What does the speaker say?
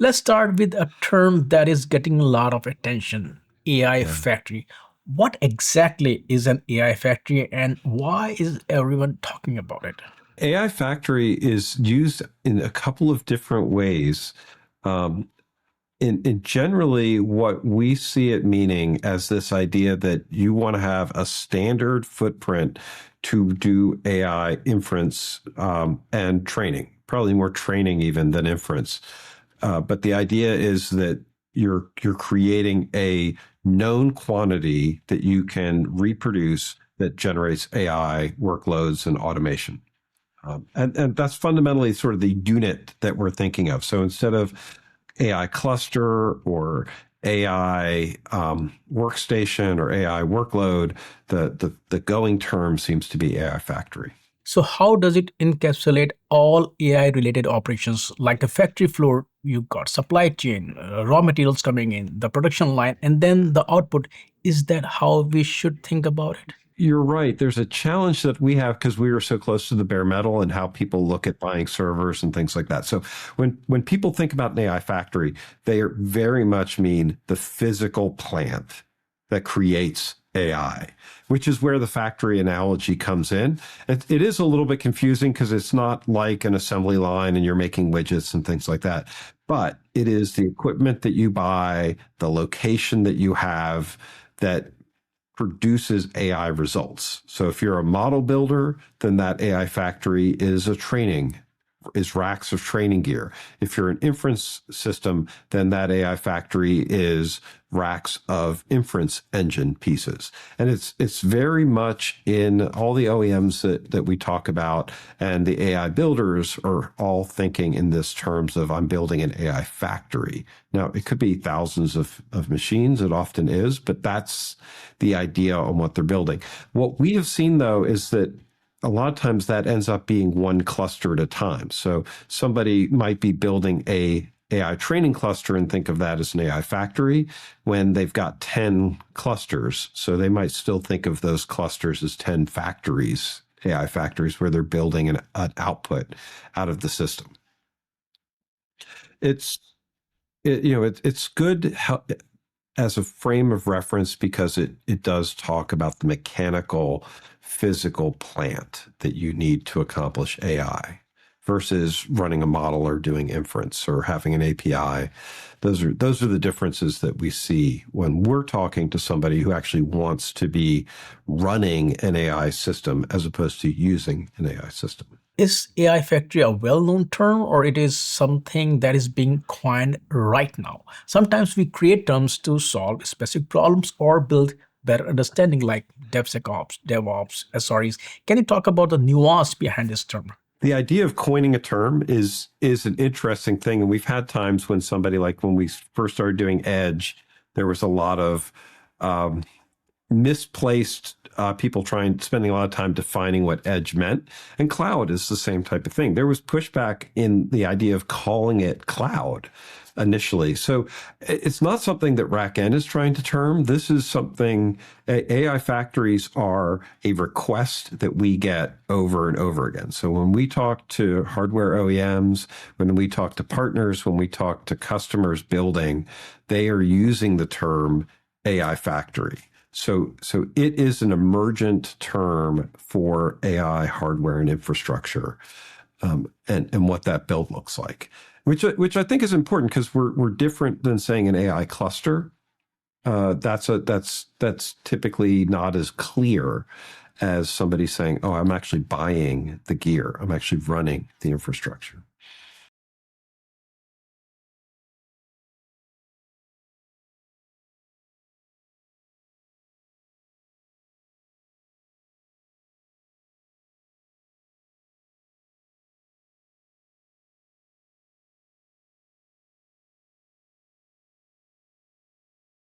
Let's start with a term that is getting a lot of attention, AI Yeah. factory. What exactly is an AI factory and why is everyone talking about it? AI factory is used in a couple of different ways. Um, in generally, what we see it meaning as this idea that you want to have a standard footprint to do AI inference and training, probably more training even than inference. But the idea is that you're creating a known quantity that you can reproduce that generates AI workloads and automation. And that's fundamentally sort of the unit that we're thinking of. So instead of AI cluster or AI workstation or AI workload, the going term seems to be AI factory. So, how does it encapsulate all AI related operations like the factory floor? You've got supply chain, raw materials coming in, the production line, and then the output. Is that how we should think about it? You're right. There's a challenge that we have because we are so close to the bare metal and how people look at buying servers and things like that. So when people think about an AI factory, they very much mean the physical plant that creates AI, which is where the factory analogy comes in. It is a little bit confusing because it's not like an assembly line and you're making widgets and things like that. But it is the equipment that you buy, the location that you have that produces AI results. So if you're a model builder, then that AI factory is racks of training gear. If you're an inference system, then that AI factory is racks of inference engine pieces. And it's very much in all the OEMs that we talk about, and the AI builders are all thinking in this terms of I'm building an AI factory. Now, it could be thousands of machines, it often is, but that's the idea on what they're building. What we have seen, though, is that a lot of times that ends up being one cluster at a time. So somebody might be building a AI training cluster and think of that as an AI factory when they've got 10 clusters. So they might still think of those clusters as 10 factories, AI factories, where they're building an output out of the system. It's it's good as a frame of reference because it does talk about the mechanical, physical plant that you need to accomplish AI versus running a model or doing inference or having an API. Those are the differences that we see when we're talking to somebody who actually wants to be running an AI system as opposed to using an AI system. Is AI factory a well-known term or it is something that is being coined right now? Sometimes we create terms to solve specific problems or build better understanding like DevSecOps, DevOps, SREs. Can you talk about the nuance behind this term? The idea of coining a term is an interesting thing. And we've had times when somebody, like when we first started doing Edge, there was a lot of misplaced people spending a lot of time defining what edge meant. And cloud is the same type of thing. There was pushback in the idea of calling it cloud initially. So it's not something that RackN is trying to term. This is something, AI factories are a request that we get over and over again. So when we talk to hardware OEMs, when we talk to partners, when we talk to customers building, they are using the term AI factory. So it is an emergent term for AI hardware and infrastructure, and what that build looks like, which I think is important because we're different than saying an AI cluster. That's typically not as clear as somebody saying, "Oh, I'm actually buying the gear. I'm actually running the infrastructure."